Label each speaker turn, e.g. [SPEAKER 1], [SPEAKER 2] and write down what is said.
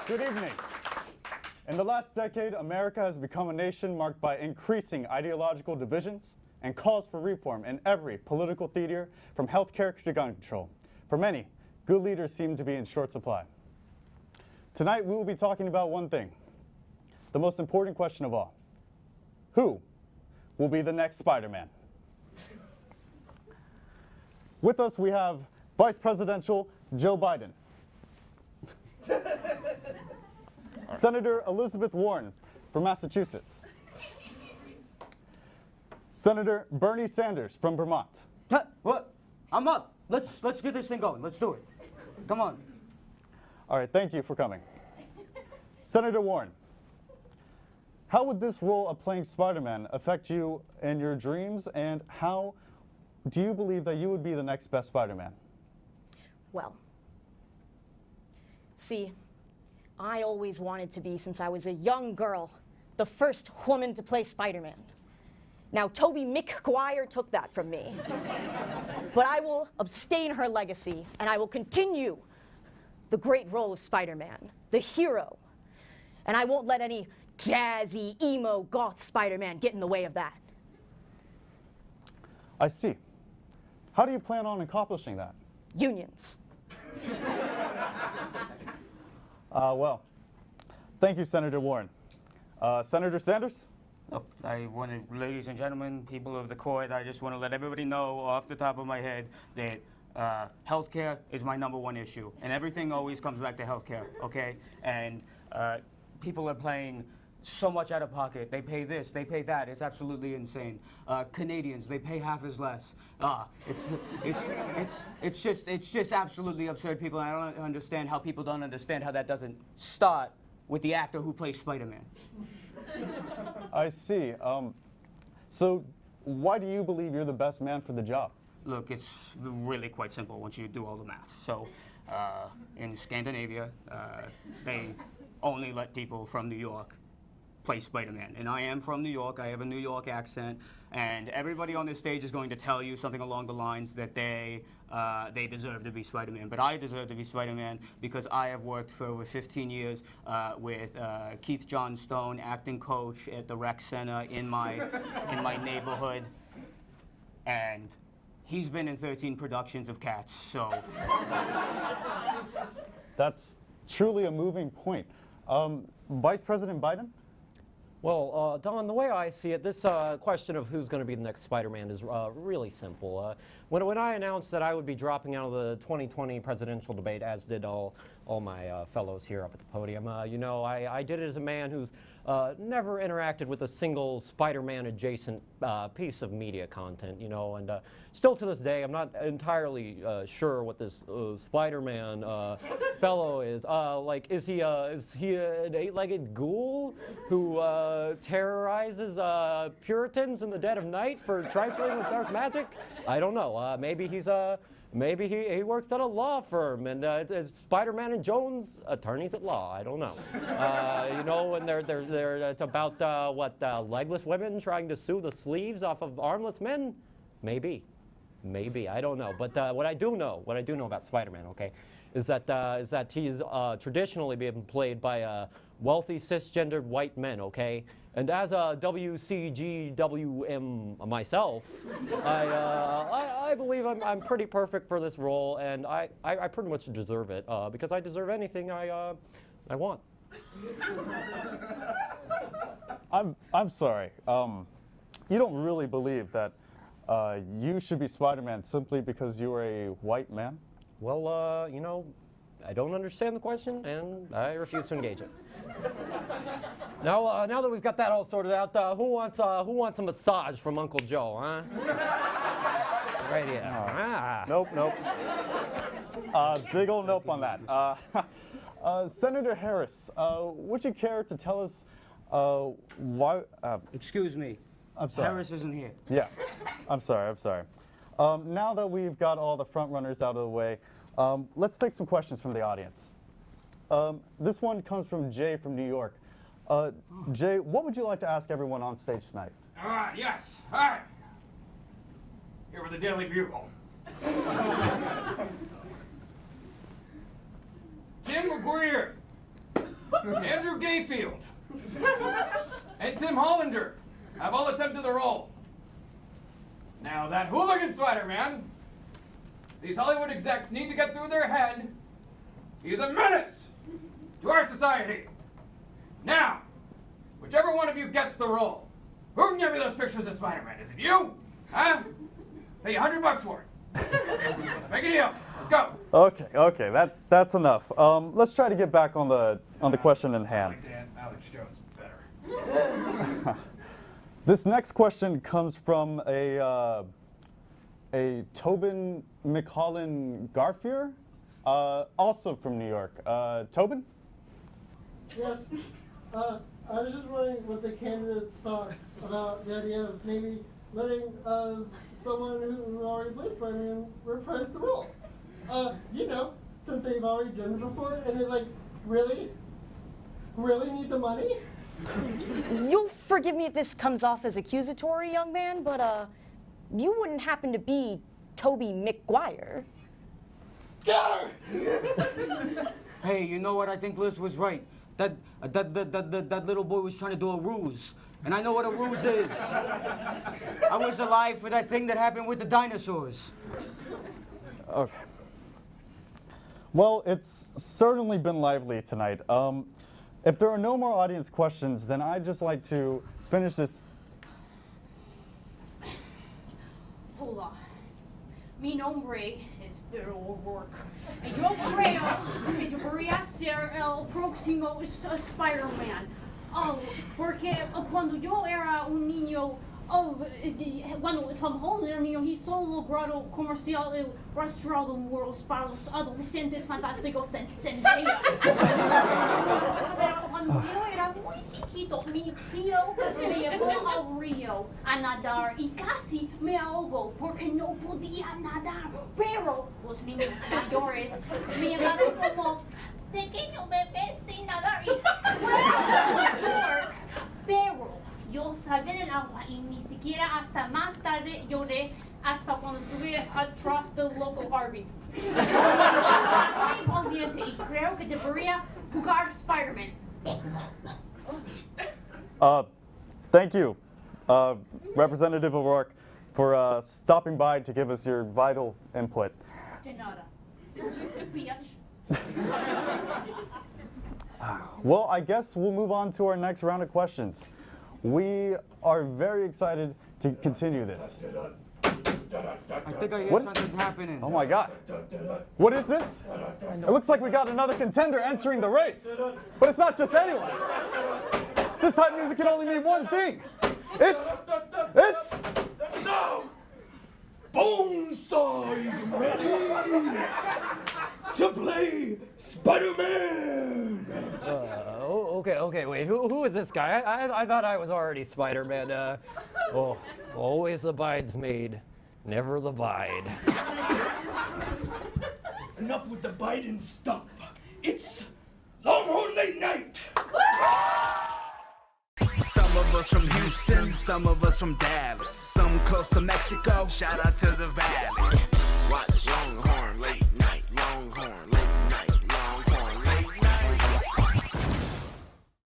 [SPEAKER 1] Good evening. In the last decade, America has become a nation marked by increasing ideological divisions and calls for reform in every political theater, from healthcare to gun control. For many, good leaders seem to be in short supply. Tonight, we will be talking about one thing, the most important question of all. Who will be the next Spider-Man? With us, we have Vice Presidential Joe Biden, Senator Elizabeth Warren from Massachusetts, Senator Bernie Sanders from Vermont.
[SPEAKER 2] What? I'm up. Let's get this thing going. Let's do it. Come on.
[SPEAKER 1] All right, thank you for coming. Senator Warren, how would this role of playing Spider-Man affect you in your dreams, and how do you believe that you would be the next best Spider-Man?
[SPEAKER 3] Well, see, I always wanted to be, since I was a young girl, the first woman to play Spider-Man. Now, Tobey McGuire took that from me. But I will abstain her legacy, and I will continue the great role of Spider-Man, the hero. And I won't let any jazzy, emo, goth Spider-Man get in the way of that.
[SPEAKER 1] I see. How do you plan on accomplishing that?
[SPEAKER 3] Unions.
[SPEAKER 1] Well, thank you, Senator Warren. Senator Sanders?
[SPEAKER 2] Look, ladies and gentlemen, people of the court, I just want to let everybody know off the top of my head that healthcare is my #1 issue, and everything always comes back to healthcare, okay? And people are paying so much out of pocket. They pay this, they pay that. It's absolutely insane. Canadians, they pay half as less. It's just absolutely absurd, people. I don't understand how people don't understand how that doesn't start with the actor who plays Spider-Man.
[SPEAKER 1] I see. So why do you believe you're the best man for the job?
[SPEAKER 2] Look, it's really quite simple once you do all the math. So in Scandinavia, they only let people from New York play Spider-Man. And I am from New York. I have a New York accent. And everybody on this stage is going to tell you something along the lines that they deserve to be Spider-Man. But I deserve to be Spider-Man because I have worked for over 15 years with Keith Johnstone, acting coach at the rec center in my neighborhood. And he's been in 13 productions of Cats, so.
[SPEAKER 1] That's truly a moving point. Vice President Biden?
[SPEAKER 4] Well, Don, the way I see it, this question of who's going to be the next Spider-Man is really simple. When I announced that I would be dropping out of the 2020 presidential debate, as did all my fellows here up at the podium, you know, I did it as a man who's never interacted with a single Spider-Man adjacent piece of media content, you know, and still to this day, I'm not entirely sure what this Spider-Man fellow is. Like, is he an eight-legged ghoul who terrorizes Puritans in the dead of night for trifling with dark magic? I don't know. Maybe he works at a law firm, and it's Spider-Man and Jones, attorneys at law. I don't know. You know, and it's about legless women trying to sew the sleeves off of armless men. Maybe, I don't know. But what I do know about Spider-Man, okay, is that he's traditionally been played by wealthy cisgendered white men, okay. And as a WCGWM myself, I believe I'm pretty perfect for this role, and I pretty much deserve it because I deserve anything I want.
[SPEAKER 1] I'm sorry. You don't really believe that you should be Spider-Man simply because you are a white man?
[SPEAKER 4] Well, you know, I don't understand the question, and I refuse to engage it. Now that we've got that all sorted out, who wants a massage from Uncle Joe, huh? Right here.
[SPEAKER 1] Nope. Big old nope on that. Senator Harris, would you care to tell us why?
[SPEAKER 2] Excuse me.
[SPEAKER 1] I'm sorry.
[SPEAKER 2] Harris isn't here.
[SPEAKER 1] Yeah, I'm sorry. Now that we've got all the front runners out of the way, let's take some questions from the audience. This one comes from Jay from New York. Jay, what would you like to ask everyone on stage tonight?
[SPEAKER 5] Yes. Hi. Here with the Daily Bugle. Tim McGuire, Andrew Gayfield, and Tim Hollander have all attempted the role. Now that hooligan Spider-Man, these Hollywood execs need to get through their head, he's a menace to our society. Now, whichever one of you gets the role, who can give me those pictures of Spider-Man? Is it you? Huh? Pay you $100 for it. Let's make a deal. Let's go.
[SPEAKER 1] Okay, that's enough. Let's try to get back on the question in hand.
[SPEAKER 5] Alex Jones better.
[SPEAKER 1] This next question comes from a Tobin McCollin Garfier, also from New York. Tobin?
[SPEAKER 6] Yes. I was just wondering what the candidates thought about the idea of maybe letting someone who already played Spider-Man reprise the role. You know, since they've already done it before, and they're like, really need the money?
[SPEAKER 3] You'll forgive me if this comes off as accusatory, young man, but you wouldn't happen to be Tobey Maguire.
[SPEAKER 6] Got her!
[SPEAKER 2] Hey, you know what? I think Liz was right. That little boy was trying to do a ruse. And I know what a ruse is. I was alive for that thing that happened with the dinosaurs.
[SPEAKER 1] Okay. Well, it's certainly been lively tonight. If there are no more audience questions, then I'd just like to finish this.
[SPEAKER 7] Hola. Mi nombre es Beto O'Rourke. Y yo creo que debería ser el próximo Spider-Man. Oh, porque cuando yo era un niño, cuando Tom Holland era un niño, hizo logrado comercial el restaurante Worlds para los adolescentes fantásticos de Zendaya. Pero cuando yo era muy chiquito, mi tío me llevó al río a nadar y casi me ahogó porque no podía nadar. Pero los niños mayores me llamaron como pequeño bebé sin nadar y York, pero yo salí del agua y ni siquiera hasta más tarde lloré hasta cuando estuve atrás del loco Arby's. Estoy valiente y creo que debería jugar Spider-Man.
[SPEAKER 1] Thank you, Representative O'Rourke, for stopping by to give us your vital input.
[SPEAKER 7] De nada. Bitch.
[SPEAKER 1] Well, I guess we'll move on to our next round of questions. We are very excited to continue this.
[SPEAKER 2] I think I hear
[SPEAKER 1] What is-
[SPEAKER 2] something happening.
[SPEAKER 1] Oh my God. What is this? It looks like we got another contender entering the race. But it's not just anyone. This type of music can only mean one thing. It's
[SPEAKER 8] No! Bonesaw is ready to play Spider-Man!
[SPEAKER 4] Okay, wait. Who is this guy? I thought I was already Spider-Man. Always the bridesmaid, never the bide.
[SPEAKER 8] Enough with the Biden stuff. It's Longhorn Late Night!
[SPEAKER 9] Some of us from Houston, some of us from Dallas, some close to Mexico. Shout out to the Valley. Watch Longhorn